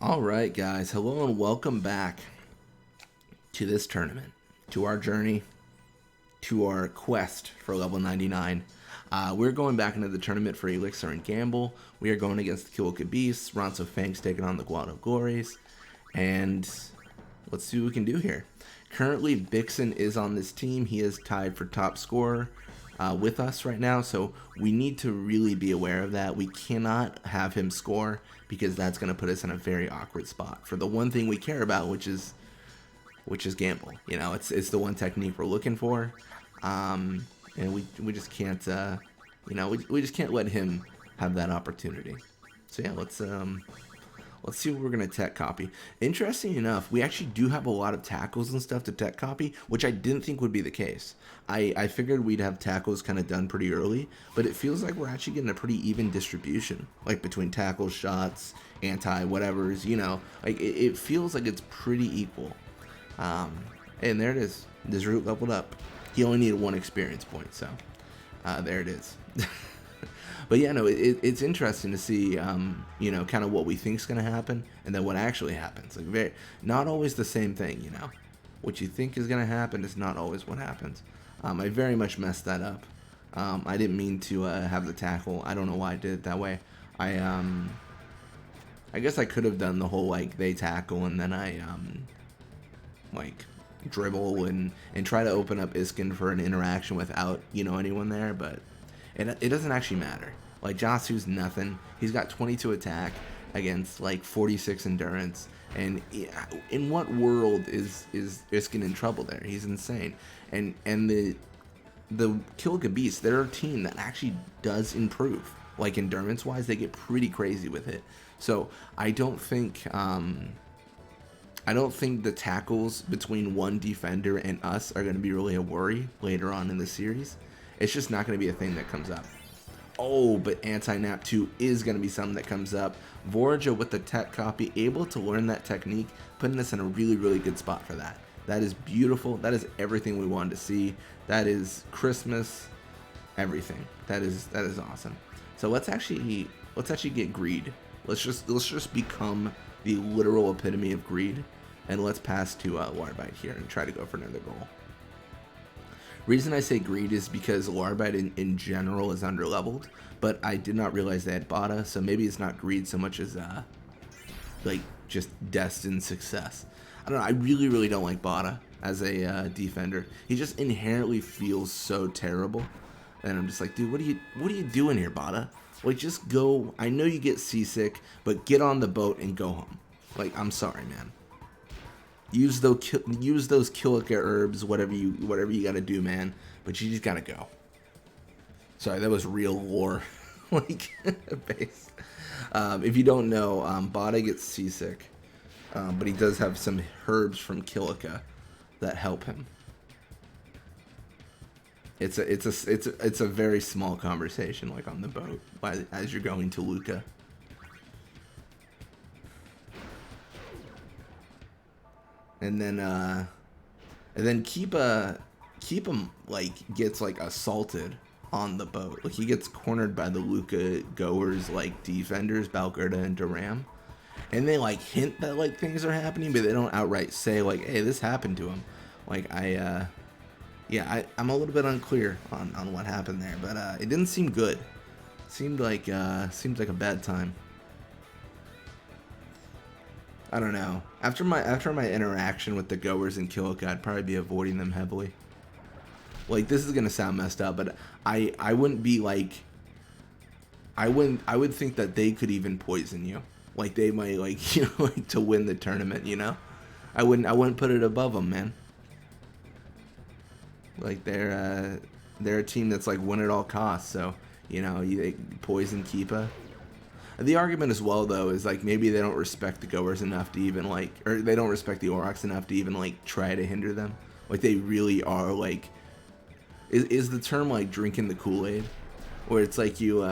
All right, guys. Hello and welcome back to this tournament, to our journey, to our quest for level 99. We're going back into the tournament for Elixir and Gamble. We are going against the Kilika Beasts. Ronso Fang's taking on the Guado Glories. And let's see what we can do here. Currently, Bickson is on this team. He is tied for top scorer with us right now, so we need to really be aware of that. We cannot have him score because that's going to put us in a very awkward spot for the one thing we care about, which is gamble. You know, it's the one technique we're looking for, and we just can't we just can't let him have that opportunity. So yeah, let's see what we're going to tech copy. Interesting enough, we actually do have a lot of tackles and stuff to tech copy, which I didn't think would be the case. I figured we'd have tackles kind of done pretty early, but it feels like we're actually getting a pretty even distribution, like between tackles, shots, anti-whatevers, like it feels like it's pretty equal. And there it is. This root leveled up. He only needed 1 experience point, so there it is. But yeah, no, it's interesting to see, kind of what we think is going to happen, and then what actually happens. Like, not always the same thing, What you think is going to happen is not always what happens. I very much messed that up. I didn't mean to have the tackle. I don't know why I did it that way. I guess I could have done the whole, they tackle, and then I, dribble and try to open up Iskin for an interaction without, anyone there, but it doesn't actually matter. Like, Jasu's nothing. He's got 22 attack against 46 endurance. And in what world is Iskin in trouble there? He's insane. And the Kilika Beasts, they're a team that actually does improve. Like, endurance wise, they get pretty crazy with it. So I don't think the tackles between one defender and us are going to be really a worry later on in the series. It's just not going to be a thing that comes up. Oh, but anti-nap 2 is going to be something that comes up. Vorja with the tech copy, able to learn that technique, putting us in a really, really good spot for that. That is beautiful. That is everything we wanted to see. That is Christmas, everything. That is awesome. So let's actually get greed. Let's just become the literal epitome of greed, and let's pass to Larbite here and try to go for another goal. Reason I say greed is because Larbite in general is underleveled, but I did not realize they had Bada, so maybe it's not greed so much as just destined success. I don't know. I really, really don't like Bada as a defender. He just inherently feels so terrible, and I'm just like, dude, what are you doing here, Bada? Like, just go. I know you get seasick, but get on the boat and go home. Like, I'm sorry, man. Use those Kilika herbs, whatever you gotta do, man. But you just gotta go. Sorry, that was real lore, base. If you don't know, Bada gets seasick, but he does have some herbs from Kilika that help him. It's a very small conversation, like on the boat, as you're going to Luca. And then keep him gets assaulted on the boat. Like, he gets cornered by the Luca goers, defenders, Balgerda and Duram. And they hint that things are happening, but they don't outright say hey, this happened to him. I'm a little bit unclear on what happened there, but it didn't seem good. Seemed like a bad time. I don't know. After my interaction with the goers in Kilika, I'd probably be avoiding them heavily. This is gonna sound messed up, but I wouldn't be I would think that they could even poison you. They might to win the tournament. I wouldn't put it above them, man. They're a team that's win at all costs. So they poison Keepa. The argument as well, though, is maybe they don't respect the goers enough to even or they don't respect the Aurochs enough to even try to hinder them. They really are is the term drinking the Kool-Aid, where it's you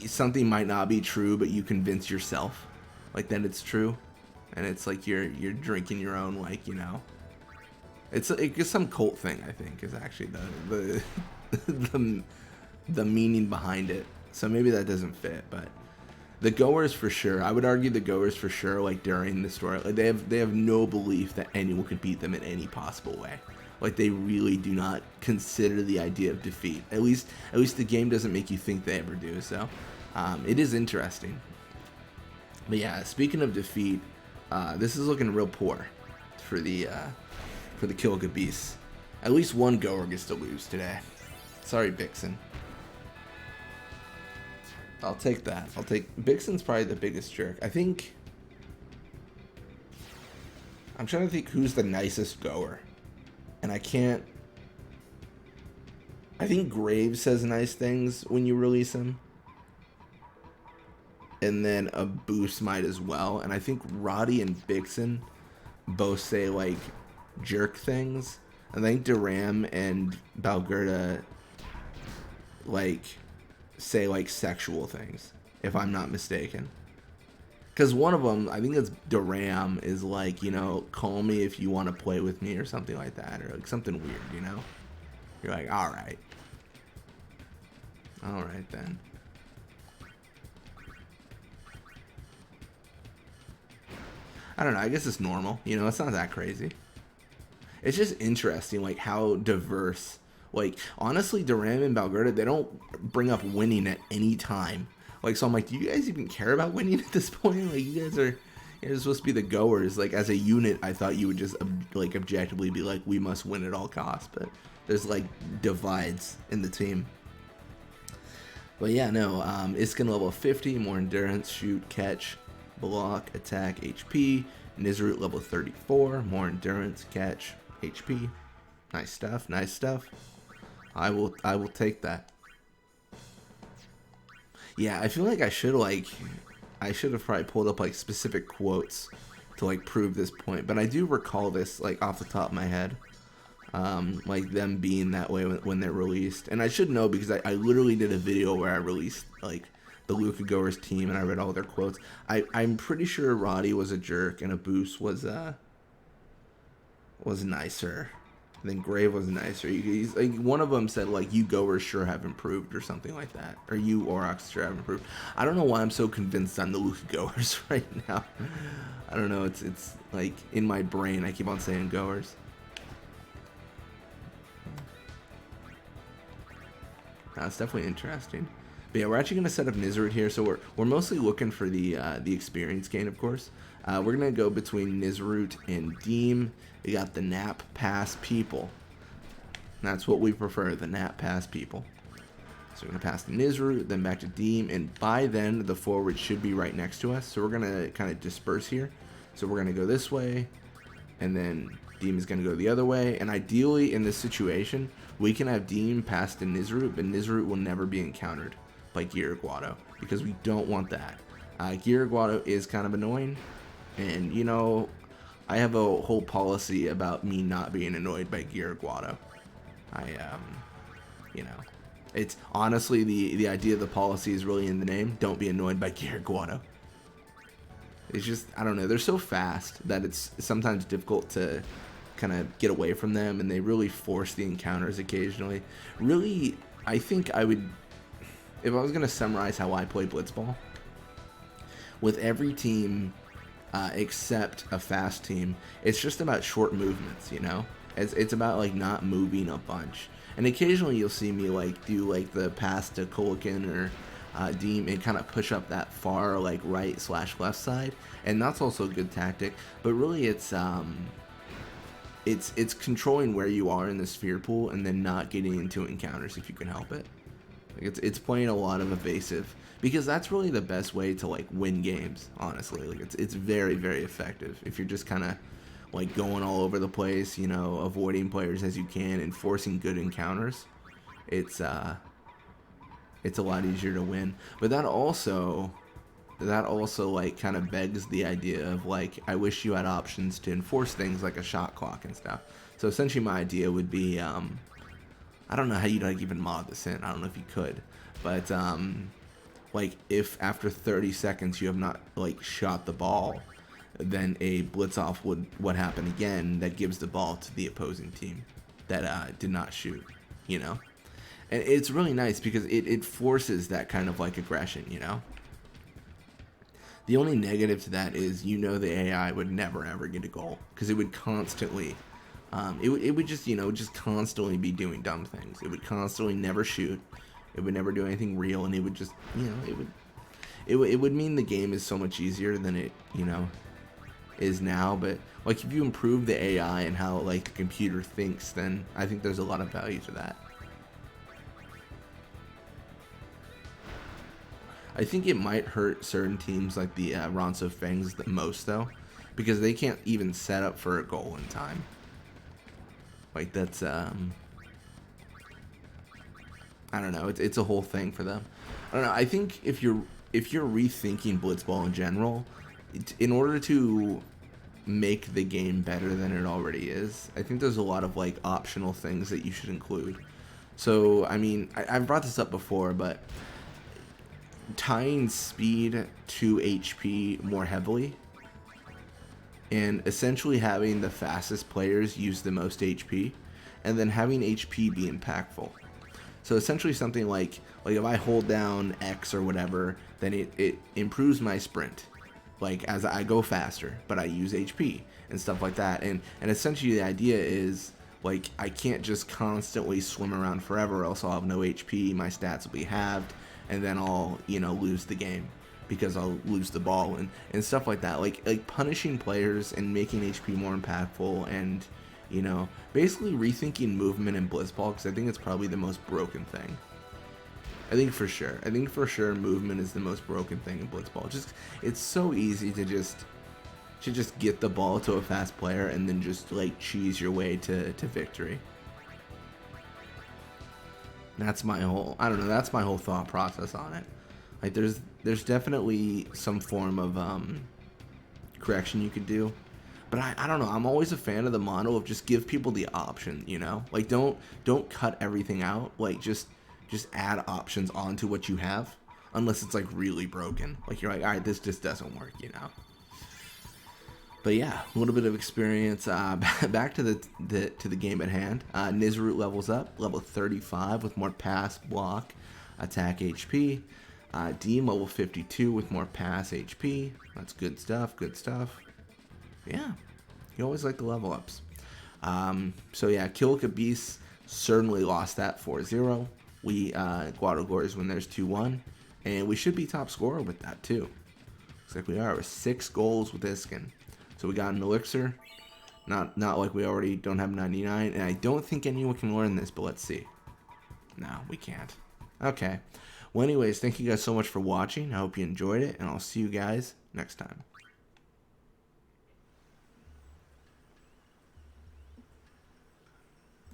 something might not be true, but you convince yourself that it's true, and it's you're drinking your own it's some cult thing, I think, is actually the meaning behind it. So maybe that doesn't fit, but The goers for sure. I would argue the goers for sure. Like during the story, like they have no belief that anyone could beat them in any possible way. Like they really do not consider the idea of defeat. At least the game doesn't make you think they ever do. So it is interesting. But yeah, speaking of defeat, this is looking real poor for the Kilika Beasts. At least one goer gets to lose today. Sorry, Bickson. I'll take that. Bickson's probably the biggest jerk. I'm trying to think who's the nicest goer. And I think Graves says nice things when you release him. And then a Boost might as well. And I think Roddy and Bickson both say like jerk things. I think Duram and Balgerda like say like sexual things, if I'm not mistaken. Because one of them, I think it's Duram, is like, you know, call me if you want to play with me or something like that, or like something weird, you know? You're like, all right then. I don't know, I guess it's normal, you know, it's not that crazy. It's just interesting, like, how diverse, like, honestly, Duran and Balgerda, they don't bring up winning at any time. Like, so I'm like, do you guys even care about winning at this point? Like, you're supposed to be the goers. Like, as a unit, I thought you would just, like, objectively be like, we must win at all costs. But there's, like, divides in the team. But yeah, no, Iskin level 50, more endurance, shoot, catch, block, attack, HP. Nizrut level 34, more endurance, catch, HP. Nice stuff, nice stuff. I will take that. Yeah, I feel like I should have probably pulled up like specific quotes to like prove this point, but I do recall this like off the top of my head. Like them being that way when they're released. And I should know because I literally did a video where I released like the Luka Goers team and I read all their quotes. I'm pretty sure Roddy was a jerk and a Boost was nicer. I think Grave was nicer. He's like, one of them said like, you Goers sure have improved or something like that. Or you Aurochs sure have improved. I don't know why I'm so convinced on the Luka Goers right now. I don't know, it's like in my brain I keep on saying Goers. That's definitely interesting. But yeah, we're actually going to set up Nizrut here. So we're mostly looking for the experience gain, of course. We're going to go between Nizrut and Deem. We got the Nap Pass people. That's what we prefer, the Nap Pass people. So we're going to pass to Nizrut, then back to Deem, and by then the forward should be right next to us. So we're going to kind of disperse here. So we're going to go this way, and then Deem is going to go the other way. And ideally, in this situation, we can have Deem pass to Nizrut, but Nizrut will never be encountered by Giraguado, because we don't want that. Giraguado is kind of annoying, and you know, I have a whole policy about me not being annoyed by Giraguado. You know, it's honestly the idea of the policy is really in the name. Don't be annoyed by Giraguado. It's just, I don't know, they're so fast that it's sometimes difficult to kind of get away from them, and they really force the encounters occasionally. Really, I think I would, if I was going to summarize how I play Blitzball, with every team except a fast team, it's just about short movements, you know? It's about like not moving a bunch. And occasionally you'll see me like do like the pass to Kolikin or Deem and kind of push up that far like right/left side, and that's also a good tactic. But really it's controlling where you are in the sphere pool and then not getting into encounters if you can help it. Like it's playing a lot of evasive, because that's really the best way to like win games, honestly. Like it's very, very effective if you're just kind of like going all over the place, you know, avoiding players as you can and forcing good encounters. It's a lot easier to win. But that also like kind of begs the idea of like, I wish you had options to enforce things like a shot clock and stuff. So essentially my idea would be, I don't know how you'd like even mod this in. I don't know if you could, but like if after 30 seconds you have not like shot the ball, then a blitz off would happen again that gives the ball to the opposing team that did not shoot, you know? And it's really nice because it forces that kind of like aggression, you know? The only negative to that is, you know, the AI would never ever get a goal because it would constantly, it would just, you know, just constantly be doing dumb things. It would constantly never shoot. It would never do anything real, and it would just, you know, it would mean the game is so much easier than it, you know, is now. But like, if you improve the AI and how like the computer thinks, then I think there's a lot of value to that. I think it might hurt certain teams like the Ronso Fangs the most, though, because they can't even set up for a goal in time. Like, that's I don't know. It's a whole thing for them. I don't know. I think if you're rethinking Blitzball in general, in order to make the game better than it already is, I think there's a lot of like optional things that you should include. So I mean, I've brought this up before, but tying speed to HP more heavily, and essentially having the fastest players use the most HP, and then having HP be impactful. So essentially something like if I hold down X or whatever, then it improves my sprint, like as I go faster, but I use HP and stuff like that. And essentially the idea is, like, I can't just constantly swim around forever, or else I'll have no HP, my stats will be halved, and then I'll, you know, lose the game because I'll lose the ball and stuff like that. Like punishing players and making HP more impactful, and, you know, basically rethinking movement in Blitzball, because I think it's probably the most broken thing. I think for sure movement is the most broken thing in Blitzball. Just, it's so easy to just get the ball to a fast player and then just like cheese your way to victory. That's my whole, I don't know, that's my whole thought process on it. Like, there's definitely some form of correction you could do, but I don't know, I'm always a fan of the model of just give people the option, you know? Like, don't cut everything out. Like, just add options onto what you have, unless it's like really broken. Like, you're like, all right, this just doesn't work, you know? But yeah, a little bit of experience. Back to the game at hand. Nizroot levels up, level 35 with more pass, block, attack HP. Dean level 52 with more pass HP. That's good stuff. Good stuff. Yeah, you always like the level ups. So yeah, Kilika Beasts certainly lost that 4-0. We Guadalgores win theirs 2-1, and we should be top scorer with that too. Looks like we are with 6 goals with Iskin. So we got an elixir, not like we already don't have 99, and I don't think anyone can learn this, but let's see. No, we can't. Okay. Well, anyways, thank you guys so much for watching. I hope you enjoyed it, and I'll see you guys next time.